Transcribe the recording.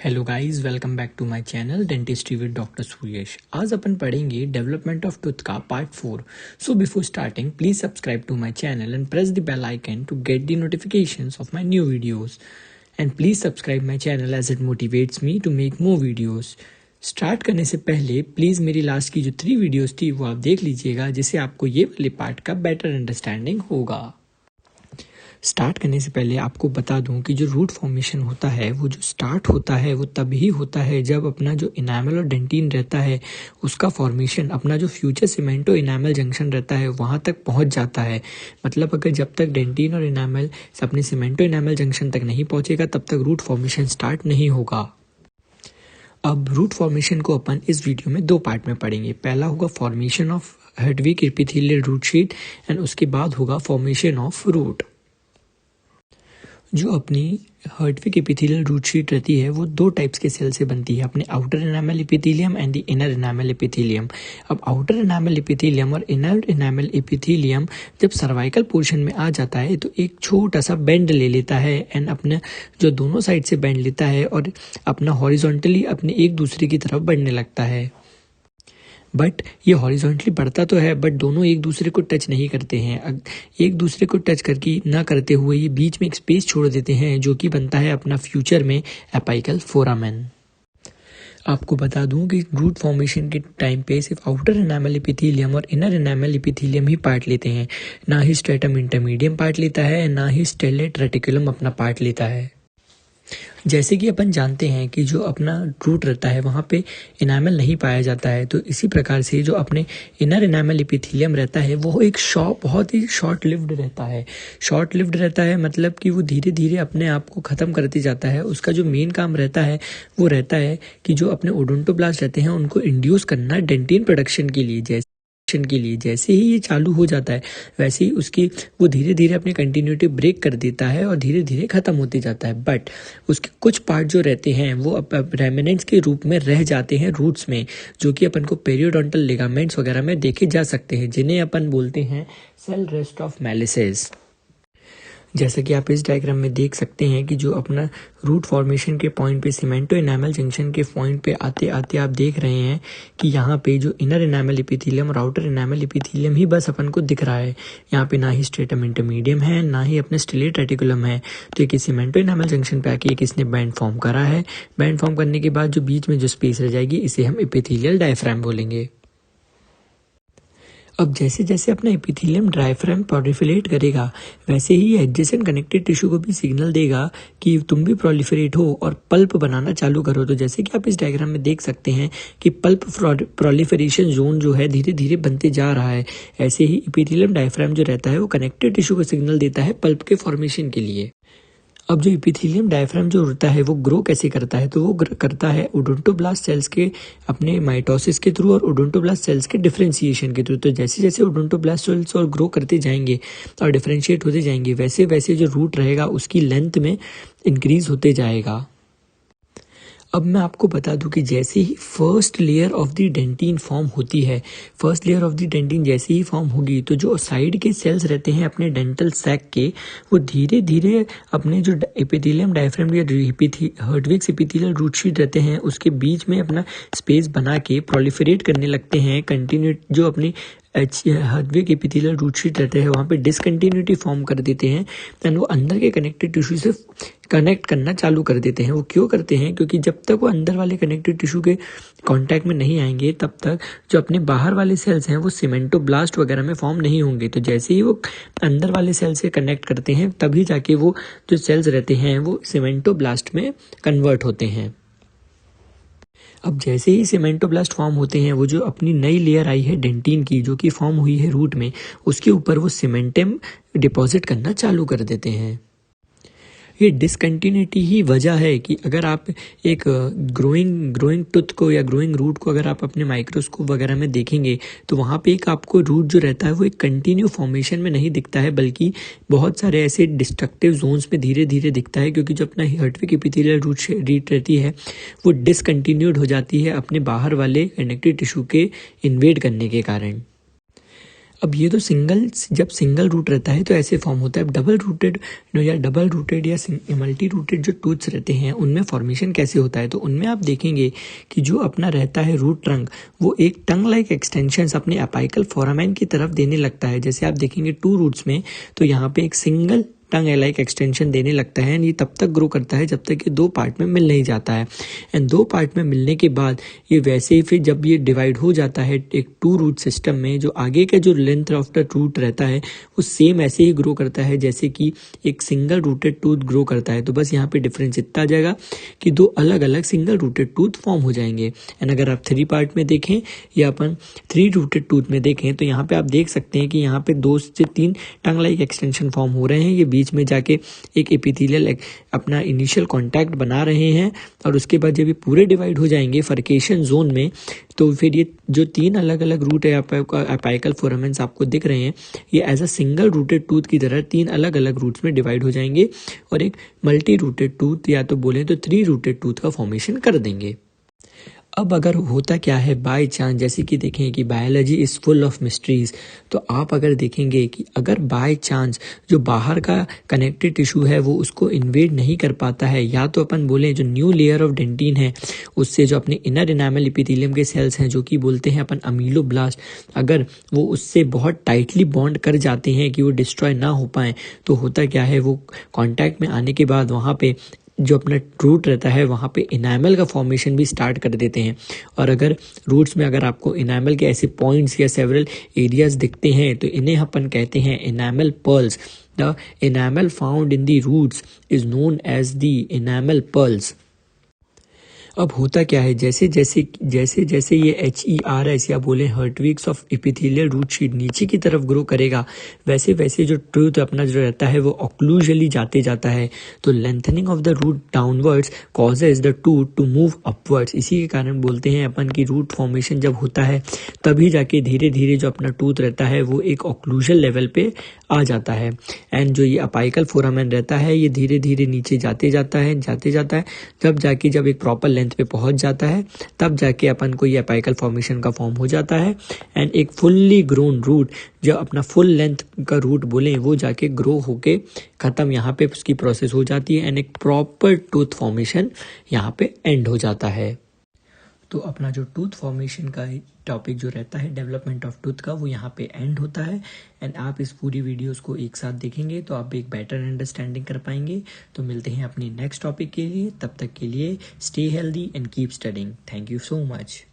Hello guys, welcome back to my channel dentistry with doctor Suyash. आज अपन पढ़ेंगे development of tooth का part 4। So before starting please subscribe to my channel and press the bell icon to get the notifications of my new videos and please subscribe my channel as it motivates me to make more videos. Start करने से पहले please मेरी last की जो 3 videos थी वो आप देख लीजिएगा, जिससे आपको ये वाले पार्ट का बेटर अंडरस्टैंडिंग होगा। स्टार्ट करने से पहले आपको बता दूं कि जो रूट फॉर्मेशन होता है वो जो स्टार्ट होता है वो तभी होता है जब अपना जो इनामल और डेंटिन रहता है उसका फॉर्मेशन अपना जो फ्यूचर सीमेंटो इनामल जंक्शन रहता है वहाँ तक पहुँच जाता है। मतलब अगर जब तक डेंटिन और इनामल अपने सीमेंटो इनामल जंक्शन तक नहीं पहुँचेगा तब तक रूट फॉर्मेशन स्टार्ट नहीं होगा। अब रूट फॉर्मेशन को अपन इस वीडियो में 2 पार्ट में पढ़ेंगे। पहला होगा formation of Hertwig epithelial root sheath and उसके बाद होगा फॉर्मेशन ऑफ रूट। जो अपनी हर्टविक एपिथेलियल रूट शीट रहती है वो 2 टाइप्स के सेल से बनती है, अपने outer enamel epithelium and the inner enamel epithelium. अब आउटर एनामल एपिथेलियम और इनर एनामल एपिथेलियम जब सर्वाइकल पोर्शन में आ जाता है तो एक छोटा सा बेंड ले लेता है एंड अपने जो दोनों साइड से बेंड लेता है और अपना हॉरिजॉन्टली अपने एक दूसरे की तरफ बढ़ने लगता है। बट ये हॉरिजॉन्टली बढ़ता तो है बट दोनों एक दूसरे को टच नहीं करते हैं। एक दूसरे को टच करके ना करते हुए ये बीच में एक स्पेस छोड़ देते हैं जो कि बनता है अपना फ्यूचर में एपाइकल फोरामेन। आपको बता दूं कि रूट फॉर्मेशन के टाइम पे सिर्फ आउटर एनामल एपिथेलियम और इनर एनामल एपिथेलियम ही पार्ट लेते हैं, ना ही स्ट्रेटम इंटरमीडियम पार्ट लेता है, ना ही स्टेलेट रेटिकुलम अपना पार्ट लेता है। जैसे कि अपन जानते हैं कि जो अपना रूट रहता है वहाँ पे इनामल नहीं पाया जाता है, तो इसी प्रकार से जो अपने इनर इनामल एपिथेलियम रहता है वो एक बहुत ही शॉर्ट लिव्ड रहता है। शॉर्ट लिव्ड रहता है मतलब कि वो धीरे धीरे अपने आप को ख़त्म करते जाता है। उसका जो मेन काम रहता है वो रहता है कि जो अपने ओडोंटोब्लास्ट रहते हैं उनको इंड्यूस करना डेंटिन प्रोडक्शन के लिए। जैसे ही ये चालू हो जाता है वैसे ही उसकी वो धीरे धीरे अपनी कंटिन्यूटी ब्रेक कर देता है और धीरे धीरे ख़त्म होते जाता है। बट उसके कुछ पार्ट जो रहते हैं वो रेमिनेंट्स के रूप में रह जाते हैं रूट्स में, जो कि अपन को पेरियोडोंटल लिगामेंट्स वगैरह में देखे जा सकते हैं, जिन्हें अपन बोलते हैं सेल रेस्ट ऑफ मेलिसेस। जैसा कि आप इस डायग्राम में देख सकते हैं कि जो अपना रूट फॉर्मेशन के पॉइंट पे सीमेंटो इनामल जंक्शन के पॉइंट पे आते आते आप देख रहे हैं कि यहाँ पे जो इनर इनामल एपिथेलियम और आउटर इनामल एपिथेलियम ही बस अपन को दिख रहा है। यहाँ पे ना ही स्ट्रेटम इंटरमीडियम है ना ही अपने स्टेलेट रेटिकुलम है। तो एक सीमेंटो इनामल जंक्शन पे आके एक इसने बैंड फॉर्म करा है। बैंड फॉर्म करने के बाद जो बीच में जो स्पेस रह जाएगी इसे हम एपिथेलियल डायफ्राम बोलेंगे। अब जैसे जैसे अपना एपिथेलियम डायफ्राम प्रोलिफरेट करेगा वैसे ही एडजेसेंट कनेक्टिव टिश्यू को भी सिग्नल देगा कि तुम भी प्रोलिफरेट हो और पल्प बनाना चालू करो। तो जैसे कि आप इस डायग्राम में देख सकते हैं कि पल्प प्रोलिफरेशन जोन जो है धीरे धीरे बनते जा रहा है। ऐसे ही एपिथेलियम डायफ्राम जो रहता है वो कनेक्टिव टिश्यू को सिग्नल देता है पल्प के फॉर्मेशन के लिए। अब जो एपिथेलियम डायफ्राम जो होता है वो ग्रो कैसे करता है, तो वो करता है ओडोंटोब्लास्ट सेल्स के अपने माइटोसिस के थ्रू और ओडोंटोब्लास्ट सेल्स के डिफरेंशिएशन के थ्रू। तो जैसे जैसे ओडोंटोब्लास्ट सेल्स और ग्रो करते जाएंगे और डिफरेंशिएट होते जाएंगे वैसे वैसे जो रूट रहेगा उसकी लेंथ में इंक्रीज होते जाएगा। अब मैं आपको बता दूं कि जैसे ही first layer of the dentin form होती है, first layer of the dentin जैसे ही फॉर्म होगी तो जो साइड के सेल्स रहते हैं अपने डेंटल सैक के वो धीरे धीरे अपने जो एपिथेलियम डायफ्राम या हर्टविक एपिथेलियल रूट शीट रहते हैं उसके बीच में अपना स्पेस बना के प्रोलिफरेट करने लगते हैं। कंटिन्यू जो अपनी हर्टविक एपिथेलियल रूट शीट रहते हैं वहाँ पे डिसकंटिन्यूटी फॉर्म कर देते हैं एंड वो अंदर के कनेक्टिव टिश्यू से कनेक्ट करना चालू कर देते हैं। वो क्यों करते हैं? क्योंकि जब तक वो अंदर वाले कनेक्टिव टिश्यू के कांटेक्ट में नहीं आएंगे तब तक जो अपने बाहर वाले सेल्स हैं वो सीमेंटोब्लास्ट वगैरह में फॉर्म नहीं होंगे। तो जैसे ही वो अंदर वाले सेल से कनेक्ट करते हैं तभी जाके वो जो सेल्स रहते हैं वो सीमेंटोब्लास्ट में कन्वर्ट होते हैं। अब जैसे ही सीमेंटोब्लास्ट फॉर्म होते हैं वो जो अपनी नई लेयर आई है डेंटिन की जो कि फॉर्म हुई है रूट में उसके ऊपर वो सीमेंटम डिपॉजिट करना चालू कर देते हैं। ये डिसकंटिन्यूटी ही वजह है कि अगर आप एक ग्रोइंग टूथ को या ग्रोइंग रूट को अगर आप अपने माइक्रोस्कोप वगैरह में देखेंगे तो वहाँ पे एक आपको रूट जो रहता है वो एक कंटिन्यू फॉर्मेशन में नहीं दिखता है बल्कि बहुत सारे ऐसे डिस्ट्रक्टिव जोन्स में धीरे धीरे दिखता है, क्योंकि जो अपना हर्टविक एपिथेलियल रूट रहती है वो डिसकंटिन्यूड हो जाती है अपने बाहर वाले कनेक्टिव टिश्यू के इन्वेड करने के कारण। अब ये तो जब सिंगल रूट रहता है तो ऐसे फॉर्म होता है। डबल रूटेड या मल्टी रूटेड जो टूथ्स रहते हैं उनमें फॉर्मेशन कैसे होता है, तो उनमें आप देखेंगे कि जो अपना रहता है रूट ट्रंक, वो एक टंग लाइक एक्सटेंशंस अपने अपाइकल फोरामेन की तरफ देने लगता है। जैसे आप देखेंगे 2 रूट्स में, तो यहाँ पे एक सिंगल टंग लाइक एक्सटेंशन देने लगता है। ये तब तक ग्रो करता है जब तक ये 2 पार्ट में मिल नहीं जाता है। एंड 2 पार्ट में मिलने के बाद ये वैसे ही फिर जब ये डिवाइड हो जाता है एक 2 रूट सिस्टम में, जो आगे का जो लेंथ ऑफ द रूट रहता है वो सेम ऐसे ही ग्रो करता है जैसे कि एक सिंगल रूटेड टूथ ग्रो करता है। तो बस यहाँ पे डिफरेंस इतना आ जाएगा कि 2 अलग अलग सिंगल रूटेड टूथ फॉर्म हो जाएंगे। एंड अगर आप 3 पार्ट में देखें या अपन 3 रूटेड टूथ में देखें, तो यहाँ पे आप देख सकते हैं कि यहाँ पे 2 से 3 टंग लाइक एक्सटेंशन फॉर्म हो रहे हैं। ये बीच में जाके एक एपिथेलियल अपना इनिशियल कांटेक्ट बना रहे हैं, और उसके बाद जब ये पूरे डिवाइड हो जाएंगे फर्केशन जोन में, तो फिर ये जो 3 अलग अलग रूट है अपाइकल फोरामेन्स आपको दिख रहे हैं, ये as a single rooted tooth की तरह 3 अलग अलग रूट्स में डिवाइड हो जाएंगे और एक मल्टी रूटेड टूथ या तो बोले तो 3 रूटेड टूथ का फॉर्मेशन कर देंगे। अब अगर होता क्या है बाय चांस, जैसे कि देखें कि biology is full of mysteries, तो आप अगर देखेंगे कि अगर बाय चांस जो बाहर का कनेक्टिव टिश्यू है वो उसको इन्वेड नहीं कर पाता है, या तो अपन बोलें जो न्यू लेयर ऑफ डेंटिन है उससे जो अपने इनर इनामल एपिथेलियम के सेल्स हैं जो कि बोलते हैं अपन अमीलोब्लास्ट, अगर वो उससे बहुत टाइटली बॉन्ड कर जाते हैं कि वो डिस्ट्रॉय ना हो पाए, तो होता क्या है वो कांटेक्ट में आने के बाद वहाँ पे जो अपना रूट रहता है वहाँ पे इनामल का फॉर्मेशन भी स्टार्ट कर देते हैं। और अगर रूट्स में अगर आपको इनामल के ऐसे पॉइंट्स या सेवरल एरियाज दिखते हैं तो इन्हें अपन कहते हैं enamel pearls. The enamel found in the roots is known as the enamel pearls. अब होता क्या है, जैसे जैसे ये HERS या बोले हर्टविग्स ऑफ एपिथेलियल रूट शीट नीचे की तरफ ग्रो करेगा, वैसे वैसे जो टूथ अपना जो रहता है वो ऑक्लूजली जाते जाता है। तो lengthening of the root downwards causes the tooth to move upwards. इसी के कारण बोलते हैं अपन की रूट फॉर्मेशन जब होता है तभी जाके धीरे धीरे जो अपना टूथ रहता है वो एक ऑक्लूजल लेवल पे आ जाता है। एंड जो ये अपाइकल फोरामेन रहता है ये धीरे धीरे नीचे जाते जाता है, जब जाके जब एक प्रॉपर लेंथ पे पहुंच जाता है तब जाके अपन को ये अपाइकल फॉर्मेशन का फॉर्म हो जाता है। एंड एक फुल्ली ग्रोन रूट जो अपना फुल लेंथ का रूट बोले वो जाके ग्रो होके खत्म यहाँ पे उसकी प्रोसेस हो जाती है एंड एक प्रॉपर टूथ फॉर्मेशन यहाँ पे एंड हो जाता है। तो अपना जो टूथ फॉर्मेशन का टॉपिक जो रहता है डेवलपमेंट ऑफ टूथ का वो यहाँ पे एंड होता है। एंड आप इस पूरी वीडियोस को एक साथ देखेंगे तो आप एक बेटर अंडरस्टैंडिंग कर पाएंगे। तो मिलते हैं अपने नेक्स्ट टॉपिक के लिए, तब तक के लिए stay healthy and keep studying. Thank you so much.